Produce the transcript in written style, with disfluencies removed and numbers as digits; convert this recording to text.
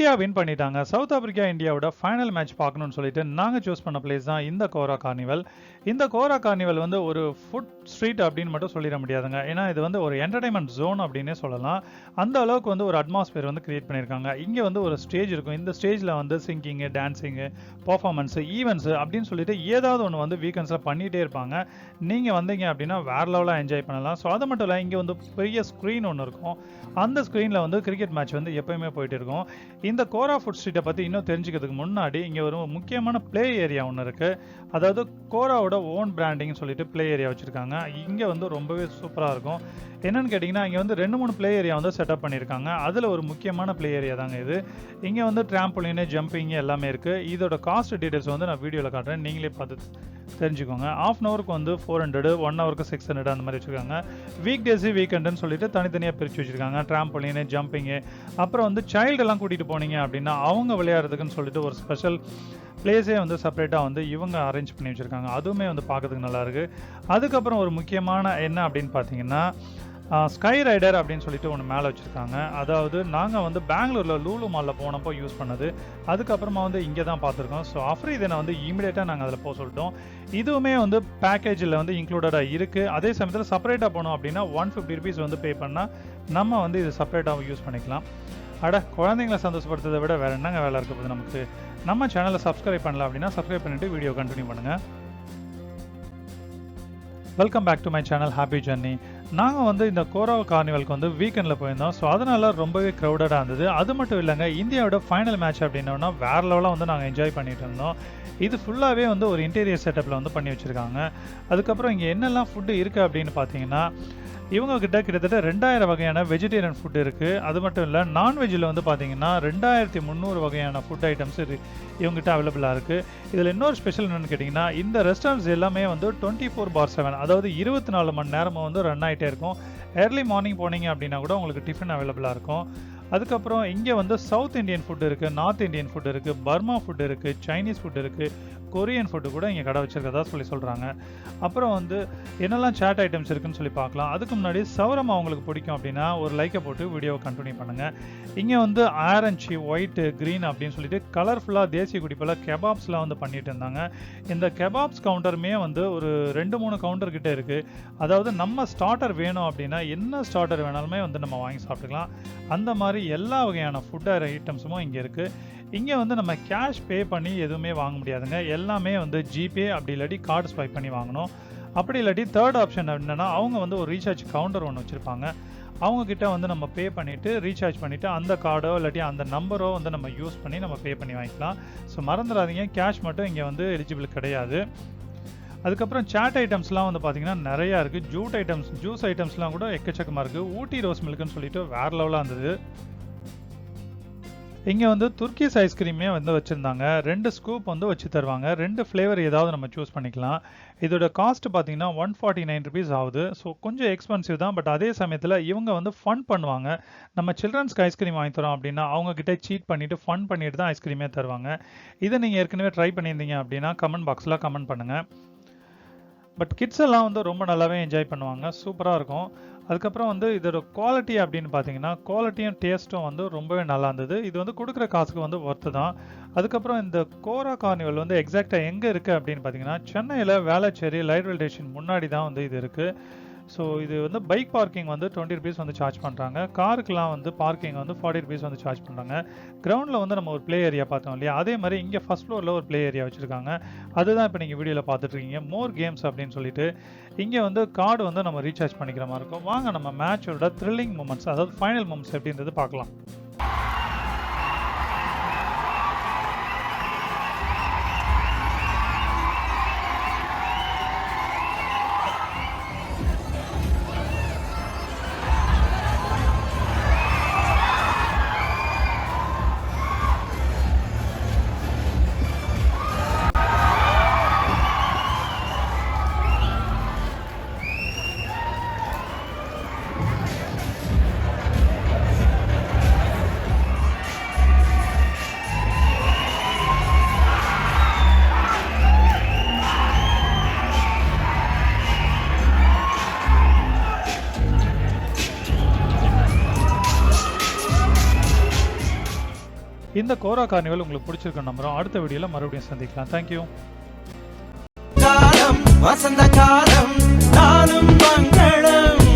India win பண்ணிட்டாங்க. South Africa இந்தியாவோட final match பார்க்கணும்னு சொல்லிட்டு நாங்கள் சூஸ் பண்ண பிளேஸ் தான் இந்த கோரா கார்னிவல். இந்த கோரா கார்னிவல் வந்து ஒரு ஃபுட் ஸ்ட்ரீட் அப்படின்னு மட்டும் சொல்லிட முடியாதுங்க. ஏன்னா இது வந்து ஒரு என்டர்டைன்மெண்ட் ஜோன் அப்படின்னே சொல்லலாம். அந்த அளவுக்கு வந்து ஒரு அட்மாஸ்பியர் வந்து கிரியேட் பண்ணியிருக்காங்க. இங்கே வந்து ஒரு ஸ்டேஜ் இருக்கும். இந்த ஸ்டேஜில் வந்து சிங்கிங்கு, டான்ஸிங்கு, பர்ஃபார்மன்ஸு, ஈவெண்ட்ஸு அப்படின்னு சொல்லிட்டு ஏதாவது ஒன்று வந்து வீக்கெண்ட்ஸில் பண்ணிகிட்டே இருப்பாங்க. நீங்கள் வந்தீங்க அப்படின்னா வேறு லெவலாக என்ஜாய் பண்ணலாம். ஸோ அது மட்டும் இல்லை, இங்கே வந்து பெரிய ஸ்க்ரீன் ஒன்று இருக்கும். அந்த ஸ்க்ரீனில் வந்து கிரிக்கெட் மேட்ச் வந்து எப்போயுமே போயிட்டு இருக்கும். இந்த கோரா ஃபுட் ஸ்ட்ரீட்டை பற்றி இன்னும் தெரிஞ்சுக்கிறதுக்கு முன்னாடி இங்கே ஒரு முக்கியமான ப்ளே ஏரியா ஒன்று இருக்குது. அதாவது கோராவோட ஓன் பிராண்டிங்னு சொல்லிட்டு ப்ளே ஏரியா வச்சுருக்காங்க. இங்கே வந்து ரொம்பவே சூப்பராக இருக்கும். என்னென்னு கேட்டிங்கன்னா, இங்கே வந்து 2-3 ப்ளே ஏரியா வந்து செட்டப் பண்ணியிருக்காங்க. அதில் ஒரு முக்கியமான ப்ளே ஏரியா தாங்க இது. இங்கே வந்து ட்ராம்போலின், ஜம்பிங் எல்லாமே இருக்குது. இதோட காஸ்ட் டீட்டெயில்ஸ் வந்து நான் வீடியோவில் காட்டுறேன், நீங்களே பார்த்து தெரிஞ்சுக்கோங்க. ½ ஹவருக்கு வந்து 400, 1 ஹவருக்கு 600 அந்த மாதிரி வச்சுருக்காங்க. வீக் டேஸு, வீக்கெண்டுன்னு சொல்லிட்டு தனித்தனியாக பிரித்து வச்சுருக்காங்க. ட்ராம்போலின், ஜம்பிங்கு, அப்புறம் வந்து சைல்டெல்லாம் கூட்டிகிட்டு போனீங்க அப்படின்னா அவங்க விளையாடுறதுக்குன்னு சொல்லிட்டு ஒரு ஸ்பெஷல் பிளேஸே வந்து செப்பரேட்டாக வந்து இவங்க அரேஞ்ச் பண்ணி வச்சுருக்காங்க. அதுவுமே வந்து பார்க்கறதுக்கு நல்லாயிருக்கு. அதுக்கப்புறம் ஒரு முக்கியமான என்ன அப்படின்னு பார்த்தீங்கன்னா, ஸ்கை ரைடர் அப்படின்னு சொல்லிட்டு ஒன்று மேலே வச்சுருக்காங்க. அதாவது நாங்கள் வந்து பெங்களூரில் லூலு மாலில் போனப்போ யூஸ் பண்ணது. அதுக்கப்புறமா வந்து இங்கே தான் பார்த்துருக்கோம். ஸோ அஃப்ரீதனை வந்து இமீடியட்டாக நாங்கள் அதில் போக சொல்லிட்டோம். இதுவுமே வந்து பேக்கேஜில் வந்து இன்க்ளூடடாக இருக்குது. அதே சமயத்தில் செப்பரேட்டாக போனோம் அப்படின்னா 150 rupees வந்து பே பண்ணால் நம்ம வந்து இது செப்பரேட்டாக யூஸ் பண்ணிக்கலாம். குழந்தைங்களை சந்தோஷப்படுத்துறதை விட வேறு என்னங்க வேலை இருக்க போகுது நமக்கு. நம்ம சேனலை சப்ஸ்கிரைப் பண்ணல அப்படின்னா சப்ஸ்கிரைப் பண்ணிவிட்டு வீடியோ கண்டினியூ பண்ணுங்கள். Welcome back to my channel happy journey. நாங்கள் வந்து இந்த கோரா கார்னிவலுக்கு வந்து வீக்கெண்டில் போயிருந்தோம். ஸோ அதனால் ரொம்பவே க்ரௌடடாக இருந்தது. அது மட்டும் இல்லைங்க, இந்தியாவோட ஃபைனல் மேட்ச் அப்படின்னோன்னா வேறு லெவலாக வந்து நாங்கள் என்ஜாய் பண்ணிட்டு இருந்தோம். இது ஃபுல்லாகவே வந்து ஒரு இன்டீரியர் செட்டப்பில் வந்து பண்ணி வச்சுருக்காங்க. அதுக்கப்புறம் இங்கே என்னெல்லாம் ஃபுட்டு இருக்குது அப்படின்னு பார்த்தீங்கன்னா, இவங்கக்கிட்ட கிட்டத்தட்ட 2000 வகையான வெஜிடேரியன் ஃபுட் இருக்குது. அது மட்டும் இல்லை, நான்வெஜ்ஜில் வந்து பார்த்தீங்கன்னா 2300 வகையான ஃபுட் ஐட்டம்ஸ் இவங்ககிட்ட அவைலபிளாக இருக்குது. இதில் இன்னொரு ஸ்பெஷல் என்னென்னு கேட்டிங்கன்னா, இந்த ரெஸ்டாரண்ட்ஸ் எல்லாமே வந்து 24/7, அதாவது 24 மணி நேரமும் வந்து ரன் ஆகிட்டே இருக்கும். ஏர்லி மார்னிங் போனீங்க அப்படின்னா கூட உங்களுக்கு டிஃபன் அவைலபிளாக இருக்கும். அதுக்கப்புறம் இங்கே வந்து சவுத் இண்டியன் ஃபுட் இருக்குது, நார்த் இண்டியன் ஃபுட் இருக்குது, பர்மா ஃபுட் இருக்குது, சைனீஸ் ஃபுட் இருக்குது, கொரியன் ஃபுட்டு கூட இங்கே கடை வச்சுருக்கதா சொல்கிறாங்க. அப்புறம் வந்து என்னெல்லாம் சாட் ஐட்டம்ஸ் இருக்குதுன்னு சொல்லி பார்க்கலாம். அதுக்கு முன்னாடி சவரமா உங்களுக்கு பிடிக்கும் அப்படின்னா ஒரு லைக்கை போட்டு வீடியோவை கண்டினியூ பண்ணுங்கள். இங்கே வந்து ஆரஞ்சு, ஒயிட்டு, க்ரீன் அப்படின்னு சொல்லிட்டு கலர்ஃபுல்லாக தேசிய குடிப்பில் கெபாப்ஸ்லாம் வந்து பண்ணிட்டு இருந்தாங்க. இந்த கெபாப்ஸ் கவுண்டருமே வந்து ஒரு 2-3 கவுண்டர் கிட்டே இருக்குது. அதாவது நம்ம ஸ்டார்டர் வேணும் அப்படின்னா என்ன ஸ்டார்டர் வேணாலுமே வந்து நம்ம வாங்கி சாப்பிட்டுக்கலாம். அந்த மாதிரி எல்லா வகையான ஃபுட் ஐட்டம்ஸும் இங்கே இருக்குது. இங்கே வந்து நம்ம கேஷ் பே பண்ணி எதுவுமே வாங்க முடியாதுங்க. எல்லாமே வந்து ஜிபே அப்படி இல்லாட்டி கார்டு ஸ்வைப் பண்ணி வாங்கணும். அப்படி இல்லாட்டி தேர்ட் ஆப்ஷன் என்னென்னா, அவங்க வந்து ஒரு ரீசார்ஜ் கவுண்டர் ஒன்று வச்சுருப்பாங்க. அவங்கக்கிட்ட வந்து நம்ம பே பண்ணிவிட்டு ரீசார்ஜ் பண்ணிவிட்டு அந்த கார்டோ இல்லாட்டி அந்த நம்பரோ வந்து நம்ம யூஸ் பண்ணி நம்ம பே பண்ணி வாங்கிக்கலாம். ஸோ மறந்துடாதீங்க, கேஷ் மட்டும் இங்கே வந்து எலிஜிபிள் கிடையாது. அதுக்கப்புறம் சாட் ஐட்டம்ஸ்லாம் வந்து பார்த்திங்கன்னா நிறையா இருக்குது. ஜூஸ் ஐட்டம்ஸ்லாம் கூட எக்கச்சக்கமாக இருக்குது. ஊட்டி ரோஸ் மில்க்குன்னு சொல்லிட்டு வேறு லெவலாக இருந்தது. இங்கே வந்து துர்க்கிஸ் ஐஸ்கிரீமே வந்து வச்சுருந்தாங்க. 2 ஸ்கூப் வந்து வச்சு தருவாங்க. 2 ஃப்ளேவர் ஏதாவது நம்ம சூஸ் பண்ணிக்கலாம். இதோட காஸ்ட் பார்த்தீங்கன்னா 149 rupees ஆகுது. ஸோ கொஞ்சம் எக்ஸ்பென்சிவ் தான். பட் அதே சமயத்தில் இவங்க வந்து ஃபன் பண்ணுவாங்க. நம்ம சில்ட்ரன்ஸ்க்கு ஐஸ்கிரீம் வாங்கி தரோம் அப்படின்னா அவங்கக்கிட்ட சீட் பண்ணிவிட்டு ஃபன் பண்ணிட்டு தான் ஐஸ்கிரீமே தருவாங்க. இதை நீங்கள் ஏற்கனவே ட்ரை பண்ணியிருந்தீங்க அப்படின்னா கமெண்ட் பாக்ஸில் கமெண்ட் பண்ணுங்கள். பட் கிட்ஸ் எல்லாம் வந்து ரொம்ப நல்லாவே என்ஜாய் பண்ணுவாங்க. சூப்பராக இருக்கும். அதுக்கப்புறம் வந்து இதோட குவாலிட்டி அப்படின்னு பார்த்தீங்கன்னா, குவாலிட்டியும் டேஸ்ட்டும் வந்து ரொம்பவே நல்லா இருந்தது. இது வந்து கொடுக்குற காசுக்கு வந்து ஒர்த்து தான். அதுக்கப்புறம் இந்த கோரா கார்னிவல் வந்து எக்ஸாக்டாக எங்கே இருக்குது அப்படின்னு பார்த்தீங்கன்னா, சென்னையில் வேளச்சேரி ரயில்வே ஸ்டேஷன் முன்னாடி தான் வந்து இது இருக்குது. ஸோ இது வந்து பைக் பார்க்கிங் வந்து 20 rupees வந்து சார்ஜ் பண்ணுறாங்க. காருக்கெலாம் வந்து பார்க்கிங் வந்து 40 rupees வந்து சார்ஜ் பண்ணுறாங்க. கிரவுண்டில் வந்து நம்ம ஒரு ப்ளே ஏரியா பார்த்தோம் இல்லையா, அதே மாதிரி இங்கே ஃபர்ஸ்ட் ஃப்ளோரில் ஒரு ப்ளே ஏரியா வச்சுருக்காங்க. அதுதான் இப்போ நீங்கள் வீடியோவில் பார்த்துட்ருக்கீங்க, மோர் கேம்ஸ் அப்படின்னு சொல்லிட்டு. இங்கே வந்து கார்டு வந்து நம்ம ரீசார்ஜ் பண்ணிக்கிற மாதிரி இருக்கும். வாங்க நம்ம மேட்சோட த்ரில்லிங் மூமெண்ட்ஸ், அதாவது ஃபைனல் மூமெண்ட்ஸ் எப்படின்றது பார்க்கலாம். இந்த கோரா கார்னிவல் உங்களுக்கு பிடிச்சிருக்கும் நம்புறோம். அடுத்த வீடியோல மறுபடியும் சந்திக்கலாம். தேங்க்யூ. வசந்த காலம் நாளும் மங்களம்.